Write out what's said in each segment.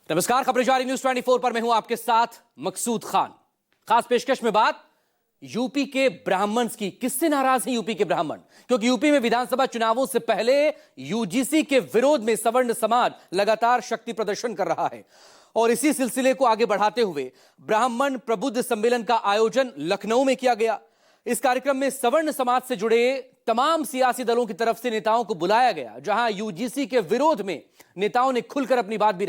नमस्कार, खबरें जारी न्यूज 24 पर मैं हूं आपके साथ मकसूद खान। खास पेशकश में बात यूपी के ब्राह्मण्स की। किससे नाराज हैं यूपी के ब्राह्मण? क्योंकि यूपी में विधानसभा चुनावों से पहले यूजीसी के विरोध में सवर्ण समाज लगातार शक्ति प्रदर्शन कर रहा है और इसी सिलसिले को आगे बढ़ाते हुए ब्राह्मण प्रबुद्ध सम्मेलन का आयोजन लखनऊ में किया गया। इस कार्यक्रम में सवर्ण समाज से जुड़े तमाम सियासी दलों की तरफ से नेताओं को बुलाया गया, जहां यूजीसी के विरोध में नेताओं ने खुलकर अपनी बात भी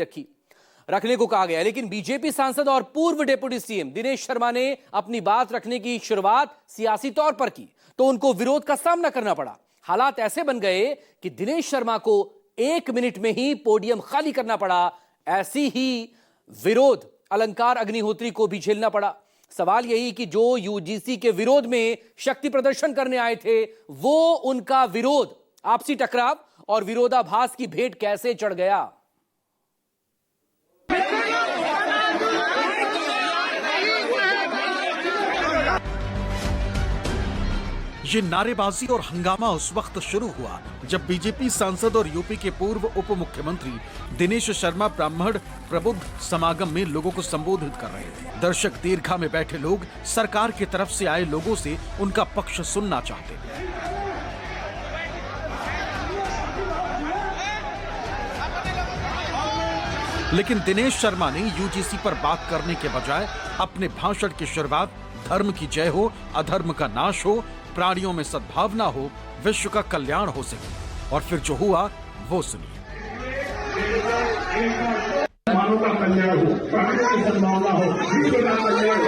रखने को कहा गया। लेकिन बीजेपी सांसद और पूर्व डिप्टी सीएम दिनेश शर्मा ने अपनी बात रखने की शुरुआत सियासी तौर पर की तो उनको विरोध का सामना करना पड़ा। हालात ऐसे बन गए कि दिनेश शर्मा को 1 मिनट में ही पोडियम खाली करना पड़ा। ऐसी ही विरोध अलंकार अग्निहोत्री को भी झेलना पड़ा। सवाल यही कि जो यूजीसी के विरोध में शक्ति प्रदर्शन करने आए थे, वो उनका विरोध, आपसी टकराव और विरोधाभास की भेंट कैसे चढ़ गया? ये नारेबाजी और हंगामा उस वक्त शुरू हुआ जब बीजेपी सांसद और यूपी के पूर्व उप मुख्यमंत्री दिनेश शर्मा ब्राह्मण प्रबुद्ध समागम में लोगों को संबोधित कर रहे थे। दर्शक दीर्घा में बैठे लोग सरकार की तरफ से आए लोगों से उनका पक्ष सुनना चाहते थे। लेकिन दिनेश शर्मा ने यूजीसी पर बात करने के बजाय अपने भाषण की शुरुआत धर्म की जय हो, अधर्म का नाश हो, प्राणियों में सद्भावना हो, विश्व का कल्याण हो सके, और फिर जो हुआ वो सुनिए। मानव का कल्याण हो, प्राणियों की सद्भावना हो, विश्व का कल्याण हो,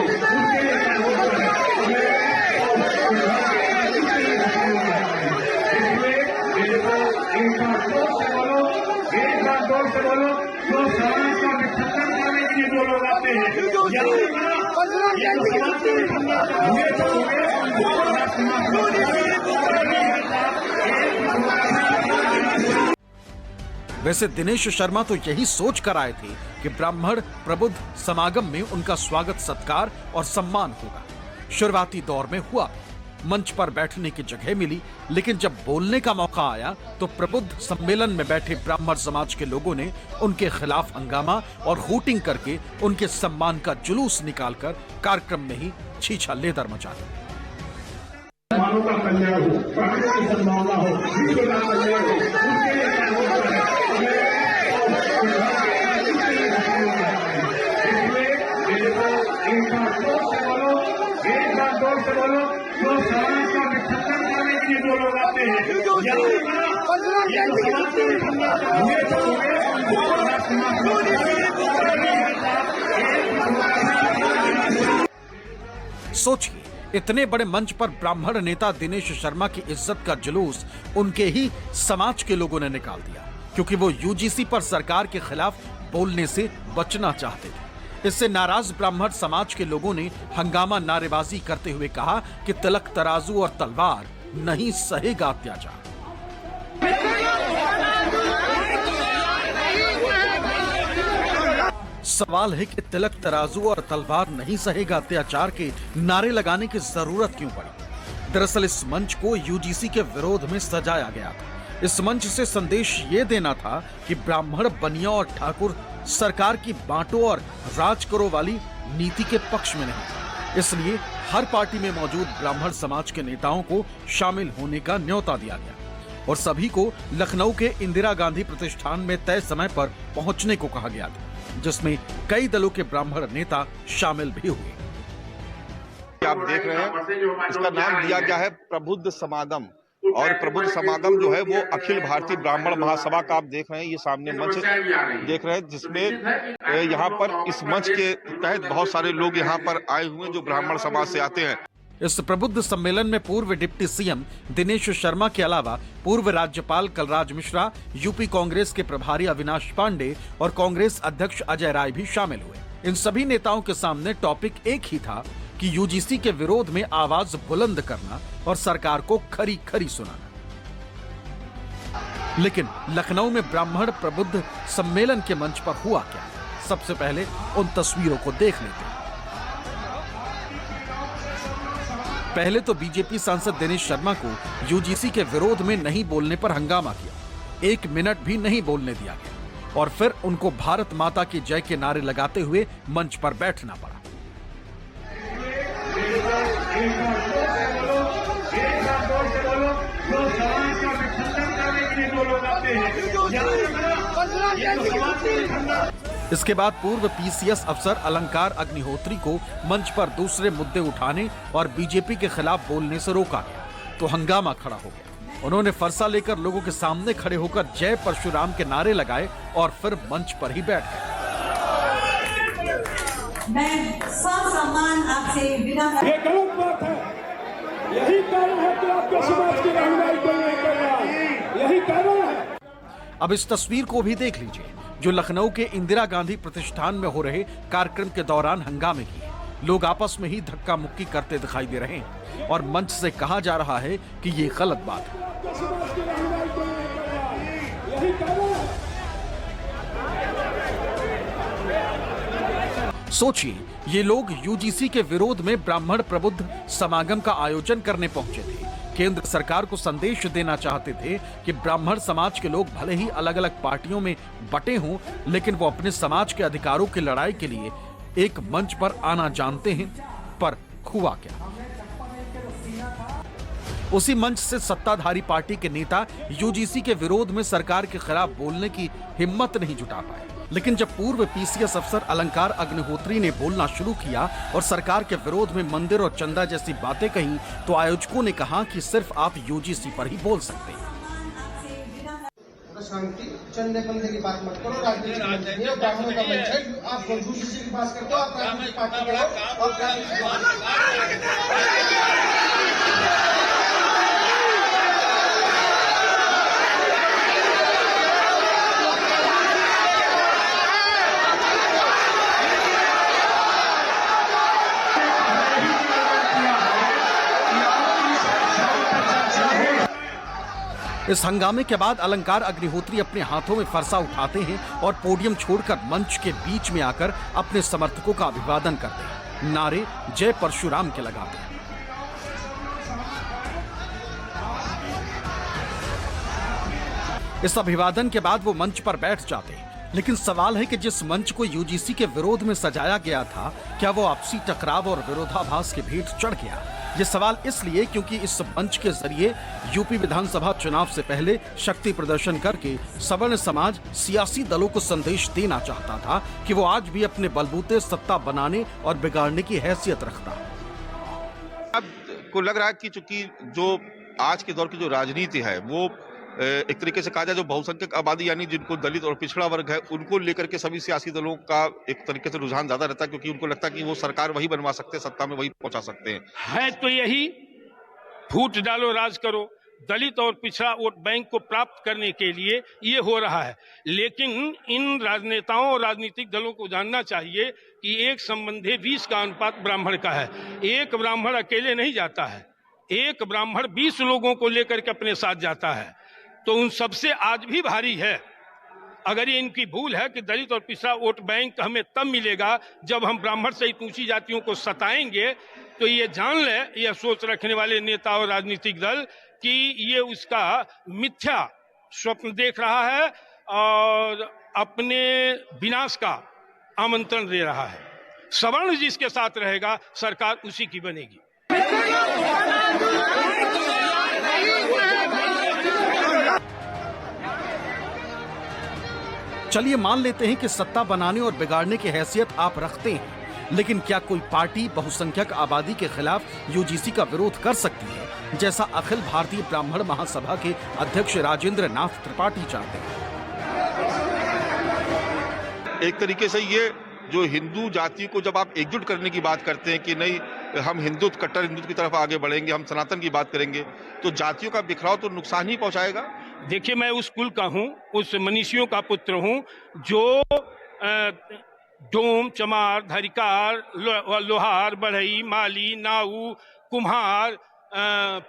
एक बार जोर से बोलो, जो समाज का विखंडन करने के लिए जो लोग आते हैं, वैसे दिनेश शर्मा तो यही सोच कर आए थे कि ब्राह्मण प्रबुद्ध समागम में उनका स्वागत सत्कार और सम्मान होगा। शुरुआती दौर में हुआ, मंच पर बैठने की जगह मिली, लेकिन जब बोलने का मौका आया तो प्रबुद्ध सम्मेलन में बैठे ब्राह्मण समाज के लोगों ने उनके खिलाफ हंगामा और हूटिंग करके उनके सम्मान का जुलूस निकालकर कार्यक्रम में ही छीछा लेदर मचा दिया। मानव का कल्याण हो, प्राणियों की सद्भावना हो, विश्व का कल्याण हो, एक बार जोर से बोलो, जो समाज का विखंडन करने के लिए जो लोग आते हैं, सोचिए, इतने बड़े मंच पर ब्राह्मण नेता दिनेश शर्मा की इज्जत का जुलूस उनके ही समाज के लोगों ने निकाल दिया, क्योंकि वो यूजीसी पर सरकार के खिलाफ बोलने से बचना चाहते थे। इससे नाराज ब्राह्मण समाज के लोगों ने हंगामा नारेबाजी करते हुए कहा कि तिलक तराजू और तलवार नहीं सहेगा अत्याचार। सवाल है कि तिलक तराजू और तलवार नहीं सहेगा अत्याचार के नारे लगाने की जरूरत क्यों पड़ी? दरअसल इस मंच को यूजीसी के विरोध में सजाया गया था। इस मंच से संदेश ये देना था कि ब्राह्मण, बनिया और ठाकुर सरकार की बांटो और राज करो वाली नीति के पक्ष में नहीं। इसलिए हर पार्टी में मौजूद ब्राह्मण समाज के नेताओं को शामिल होने का न्योता दिया गया और सभी को लखनऊ के इंदिरा गांधी प्रतिष्ठान में तय समय पर पहुंचने को कहा गया था, जिसमें कई दलों के ब्राह्मण नेता शामिल भी हुए। आप देख रहे हैं, इसका नाम दिया गया है प्रबुद्ध समागम, और प्रबुद्ध समागम जो है वो अखिल भारतीय ब्राह्मण महासभा का आप देख रहे हैं। ये सामने मंच देख रहे हैं, जिसमें यहाँ पर इस मंच के तहत बहुत सारे लोग यहाँ पर आए हुए हैं जो ब्राह्मण समाज से आते हैं। इस प्रबुद्ध सम्मेलन में पूर्व डिप्टी सीएम दिनेश शर्मा के अलावा पूर्व राज्यपाल कलराज मिश्रा, यूपी कांग्रेस के प्रभारी अविनाश पांडे और कांग्रेस अध्यक्ष अजय राय भी शामिल हुए। इन सभी नेताओं के सामने टॉपिक एक ही था कि यूजीसी के विरोध में आवाज बुलंद करना और सरकार को खरी खरी सुनाना। लेकिन लखनऊ में ब्राह्मण प्रबुद्ध सम्मेलन के मंच पर हुआ क्या? सबसे पहले उन तस्वीरों को देख लेते हैं। पहले तो बीजेपी सांसद दिनेश शर्मा को यूजीसी के विरोध में नहीं बोलने पर हंगामा किया। 1 मिनट भी नहीं बोलने दिया गया और फिर उनको भारत माता की जय के नारे लगाते हुए मंच पर बैठना पड़ा। इसके बाद पूर्व पीसीएस अफसर अलंकार अग्निहोत्री को मंच पर दूसरे मुद्दे उठाने और बीजेपी के खिलाफ बोलने से रोका गया, तो हंगामा खड़ा हो गया। उन्होंने फरसा लेकर लोगों के सामने खड़े होकर जय परशुराम के नारे लगाए और फिर मंच पर ही बैठ गए। मैं ससम्मान आपसे विदा। ये गलत बात है। यही कारण है कि आपके समाज की रहनुमाई कोई नहीं कर रहा। यही कारण है। अब इस तस्वीर को भी देख लीजिए, जो लखनऊ के इंदिरा गांधी प्रतिष्ठान में हो रहे कार्यक्रम के दौरान हंगामे की है। लोग आपस में ही धक्का मुक्की करते दिखाई दे रहे हैं और मंच से कहा जा रहा है कि ये गलत बात है। सोचिए, ये लोग यूजीसी के विरोध में ब्राह्मण प्रबुद्ध समागम का आयोजन करने पहुंचे थे। केंद्र सरकार को संदेश देना चाहते थे कि ब्राह्मण समाज के लोग भले ही अलग अलग पार्टियों में बटे हों, लेकिन वो अपने समाज के अधिकारों की लड़ाई के लिए एक मंच पर आना जानते हैं। पर हुआ क्या? उसी मंच से सत्ताधारी पार्टी के नेता यूजीसी के विरोध में सरकार के खिलाफ बोलने की हिम्मत नहीं जुटा पाए। लेकिन जब पूर्व पीसीएस अफसर अलंकार अग्निहोत्री ने बोलना शुरू किया और सरकार के विरोध में मंदिर और चंदा जैसी बातें कही, तो आयोजकों ने कहा कि सिर्फ आप यूजीसी पर ही बोल सकते हैं। शांति, चंदे बंदे की बात मत करो, राजनीति ब्राह्मणों का मंच है। आप यूजीसी की बात करते हो, आप राजनीतिक पार्टी करो और इस हंगामे के बाद अलंकार अग्निहोत्री अपने हाथों में फरसा उठाते हैं और पोडियम छोड़कर मंच के बीच में आकर अपने समर्थकों का अभिवादन करते हैं। नारे जय परशुराम के लगाते हैं। इस अभिवादन के बाद वो मंच पर बैठ जाते हैं। लेकिन सवाल है कि जिस मंच को यूजीसी के विरोध में सजाया गया था, क्या वो आपसी टकराव और विरोधाभास के भेंट चढ़ गया? ये सवाल इसलिए क्योंकि इस मंच के जरिए यूपी विधानसभा चुनाव से पहले शक्ति प्रदर्शन करके सवर्ण समाज सियासी दलों को संदेश देना चाहता था कि वो आज भी अपने बलबूते सत्ता बनाने और बिगाड़ने की हैसियत रखता है। अब को लग रहा है कि चूंकि जो आज के दौर की जो राजनीति है वो एक तरीके से कहा जाए जो बहुसंख्यक आबादी यानी जिनको दलित और पिछड़ा वर्ग है उनको लेकर के सभी सियासी दलों का एक तरीके से रुझान ज्यादा रहता है, क्योंकि उनको लगता है कि वो सरकार वही बनवा सकते हैं, सत्ता में वही पहुंचा सकते हैं। है तो यही फूट डालो राज करो, दलित और पिछड़ा वोट बैंक को प्राप्त करने के लिए ये हो रहा है। लेकिन इन राजनेताओं और राजनीतिक दलों को जानना चाहिए कि एक संबंधी 20 का अनुपात ब्राह्मण का है। एक ब्राह्मण अकेले नहीं जाता है, एक ब्राह्मण 20 लोगों को लेकर के अपने साथ जाता है। तो उन सबसे आज भी भारी है। अगर ये इनकी भूल है कि दलित और पिछड़ा वोट बैंक हमें तब मिलेगा जब हम ब्राह्मण सहित ऊंची जातियों को सताएंगे, तो ये जान ले, यह सोच रखने वाले नेता और राजनीतिक दल कि ये उसका मिथ्या स्वप्न देख रहा है और अपने विनाश का आमंत्रण दे रहा है। सवर्ण जिसके साथ रहेगा सरकार उसी की बनेगी। चलिए मान लेते हैं कि सत्ता बनाने और बिगाड़ने की हैसियत आप रखते हैं, लेकिन क्या कोई पार्टी बहुसंख्यक आबादी के खिलाफ यूजीसी का विरोध कर सकती है, जैसा अखिल भारतीय ब्राह्मण महासभा के अध्यक्ष राजेंद्र नाथ त्रिपाठी चाहते हैं? एक तरीके से ये जो हिंदू जाति को जब आप एकजुट करने की बात करते हैं कि नहीं हम हिंदुत्व कट्टर हिंदुत्व की तरफ आगे बढ़ेंगे, हम सनातन की बात करेंगे, तो जातियों का बिखराव तो नुकसान ही पहुंचाएगा। देखिए, मैं उस कुल का हूँ, उस मनीषियों का पुत्र हूँ जो डोम, चमार, धरिकार, लोहार, बढ़ई, माली, नाऊ, कुम्हार,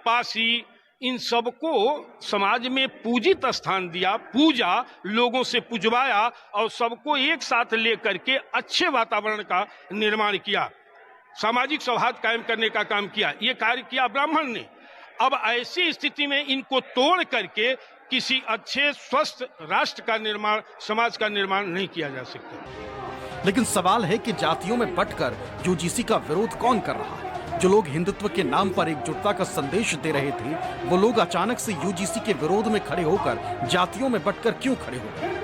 पासी, इन सबको समाज में पूजित स्थान दिया, पूजा, लोगों से पुजवाया और सबको एक साथ लेकर के अच्छे वातावरण का निर्माण किया, सामाजिक सौहार्द कायम करने का काम किया। ये कार्य किया ब्राह्मण ने। अब ऐसी स्थिति में इनको तोड़ करके किसी अच्छे स्वस्थ राष्ट्र का निर्माण, समाज का निर्माण नहीं किया जा सकता। लेकिन सवाल है कि जातियों में बंटकर यूजीसी का विरोध कौन कर रहा है? जो लोग हिंदुत्व के नाम पर एकजुटता का संदेश दे रहे थे, वो लोग अचानक से यूजीसी के विरोध में खड़े होकर जातियों में बंटकर क्यों खड़े हो गए?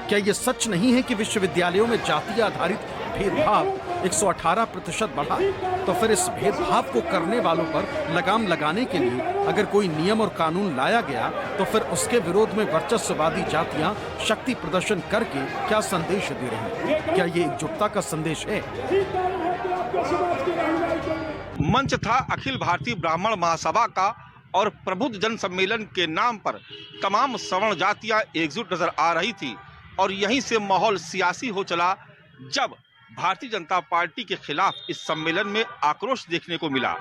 क्या ये सच नहीं है कि विश्वविद्यालयों में जातीय आधारित भेदभाव 118% बढ़ा? तो फिर इस भेदभाव को करने वालों पर लगाम लगाने के लिए अगर कोई नियम और कानून लाया गया, तो फिर उसके विरोध में वर्चस्ववादी जातियां शक्ति प्रदर्शन करके क्या संदेश दे रही हैं? क्या ये एकजुटता का संदेश है? मंच था अखिल भारतीय ब्राह्मण महासभा का और प्रबुद्ध जन सम्मेलन के नाम पर तमाम सवर्ण जातियां एकजुट नजर आ रही थी और यहीं से माहौल सियासी हो चला जब भारतीय जनता पार्टी के खिलाफ इस सम्मेलन में आक्रोश देखने को मिला।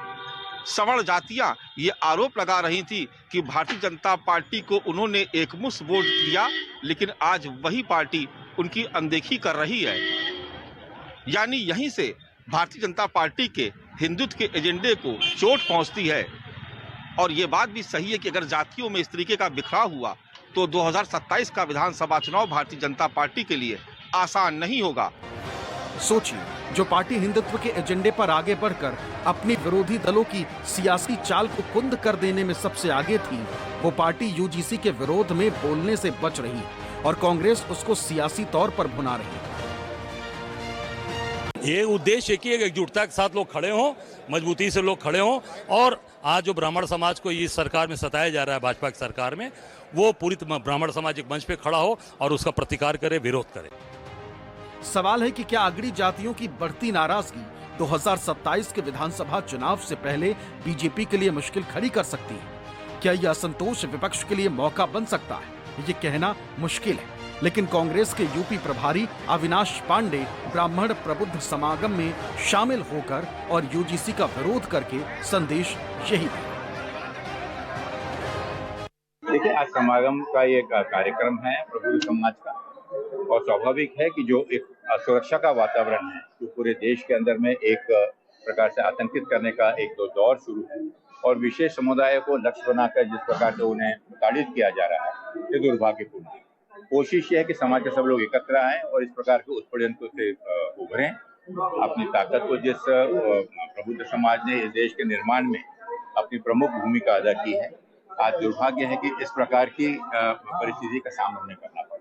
सवर्ण जातियां ये आरोप लगा रही थी कि भारतीय जनता पार्टी को उन्होंने एकमुश्त वोट दिया, लेकिन आज वही पार्टी उनकी अनदेखी कर रही है। यानी यहीं से भारतीय जनता पार्टी के हिंदुत्व के एजेंडे को चोट पहुंचती है। और ये बात भी सही है कि अगर जातियों में इस तरीके का बिखराव हुआ तो 2027 का विधानसभा चुनाव भारतीय जनता पार्टी के लिए आसान नहीं होगा। सोचिए, जो पार्टी हिंदुत्व के एजेंडे पर आगे बढ़कर अपनी विरोधी दलों की सियासी चाल को कुंद कर देने में सबसे आगे थी, वो पार्टी यूजीसी के विरोध में बोलने से बच रही और कांग्रेस उसको सियासी तौर पर भुना रही। ये उद्देश्य है कि एक एकजुटता के साथ लोग खड़े हों, मजबूती से लोग खड़े हों और आज जो ब्राह्मण समाज को इस सरकार में सताया जा रहा है, भाजपा की सरकार में, वो पूरी ब्राह्मण समाज एक मंच पे खड़ा हो और उसका प्रतिकार करे, विरोध करे। सवाल है कि क्या अगड़ी जातियों की बढ़ती नाराजगी 2027 के विधानसभा चुनाव से पहले बीजेपी के लिए मुश्किल खड़ी कर सकती है? क्या यह असंतोष विपक्ष के लिए मौका बन सकता है? ये कहना मुश्किल है, लेकिन कांग्रेस के यूपी प्रभारी अविनाश पांडे ब्राह्मण प्रबुद्ध समागम में शामिल होकर और यूजीसी का विरोध करके संदेश यही दिया। देखिए, आज समागम का ये कार्यक्रम है प्रबुद्ध समाज का और स्वाभाविक है कि जो एक सुरक्षा का वातावरण है जो पूरे देश के अंदर में एक प्रकार से आतंकित करने का एक दौर शुरू है और विशेष समुदाय को लक्ष्य बनाकर जिस प्रकार से उन्हें प्रताड़ित किया जा रहा है, ये दुर्भाग्यपूर्ण है। कोशिश ये है कि समाज के सब लोग एकत्र आएं और इस प्रकार के उत्पीड़न से उभरें। अपनी ताकत को जिस प्रबुद्ध समाज ने इस देश के निर्माण में अपनी प्रमुख भूमिका अदा की है, आज दुर्भाग्य है कि इस प्रकार की परिस्थिति का सामना करना पड़ा।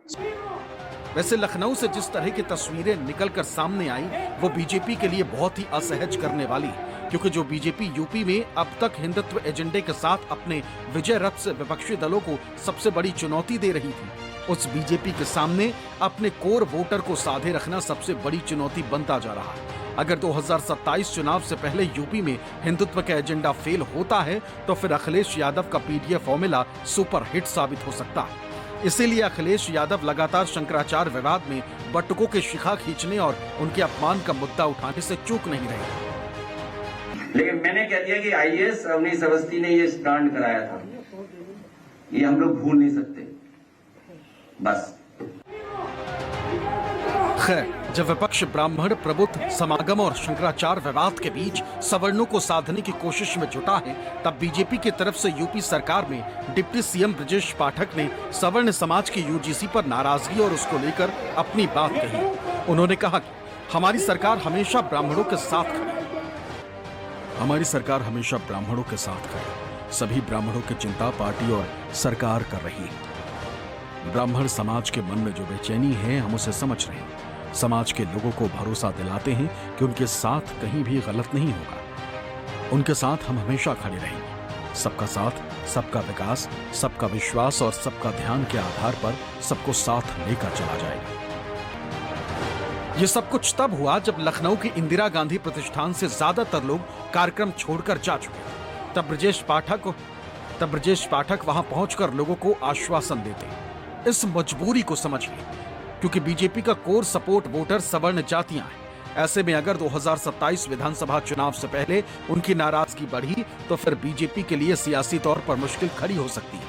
वैसे लखनऊ से जिस तरह की तस्वीरें निकलकर सामने आई, वो बीजेपी के लिए बहुत ही असहज करने वाली, क्योंकि जो बीजेपी यूपी में अब तक हिंदुत्व एजेंडे के साथ अपने विजय रथ से विपक्षी दलों को सबसे बड़ी चुनौती दे रही थी, उस बीजेपी के सामने अपने कोर वोटर को साधे रखना सबसे बड़ी चुनौती बनता जा रहा है। अगर 2027 चुनाव से पहले यूपी में हिंदुत्व का एजेंडा फेल होता है, तो फिर अखिलेश यादव का पीडीएफ फॉर्मूला सुपर हिट साबित हो सकता है। इसीलिए अखिलेश यादव लगातार शंकराचार्य विवाद में बटुकों के शिखा खींचने और उनके अपमान का मुद्दा उठाने से चूक नहीं रहे। लेकिन मैंने कह दिया कि आईएएस अवनीश अवस्थी ने ये स्टैंड कराया था, ये हम लोग भूल नहीं सकते। बस खैर, जब विपक्ष ब्राह्मण प्रबुद्ध समागम और शंकराचार्य विवाद के बीच सवर्णों को साधने की कोशिश में जुटा है, तब बीजेपी की तरफ से यूपी सरकार में डिप्टी सीएम ब्रजेश पाठक ने सवर्ण समाज की यूजीसी पर नाराजगी और उसको लेकर अपनी बात कही। उन्होंने कहा कि हमारी सरकार हमेशा ब्राह्मणों के साथ खड़ी। हमारी सरकार हमेशा ब्राह्मणों के साथ खड़ी। सभी ब्राह्मणों की चिंता पार्टी और सरकार कर रही है। ब्राह्मण समाज के मन में जो बेचैनी है, हम उसे समझ रहे हैं। समाज के लोगों को भरोसा दिलाते हैं कि उनके साथ कहीं भी गलत नहीं होगा। उनके साथ हम हमेशा खड़े रहेंगे। सबका साथ, सबका विकास, सबका विश्वास और सबका ध्यान के आधार पर सबको साथ लेकर चला जाएगा। ये सब कुछ तब हुआ जब लखनऊ के इंदिरा गांधी प्रतिष्ठान से ज्यादातर लोग कार्यक्रम छोड़कर जा चुके। तब ब्रजेश पाठक वहां पहुंचकर लोगों को आश्वासन देते। इस मजबूरी को समझिए, क्योंकि बीजेपी का कोर सपोर्ट वोटर सवर्ण जातियां हैं। ऐसे में अगर 2027 विधानसभा चुनाव से पहले उनकी नाराजगी बढ़ी, तो फिर बीजेपी के लिए सियासी तौर पर मुश्किल खड़ी हो सकती है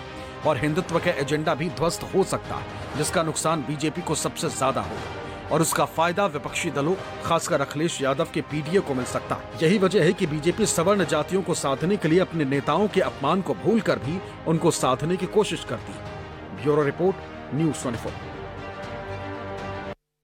और हिंदुत्व का एजेंडा भी ध्वस्त हो सकता है, जिसका नुकसान बीजेपी को सबसे ज्यादा होगा और उसका फायदा विपक्षी दलों, खासकर अखिलेश यादव के पीडीए को मिल सकता है। यही वजह है कि बीजेपी सवर्ण जातियों को साधने के लिए अपने नेताओं के अपमान को भूलकर भी उनको साधने की कोशिश करती है। Bureau report, news 24।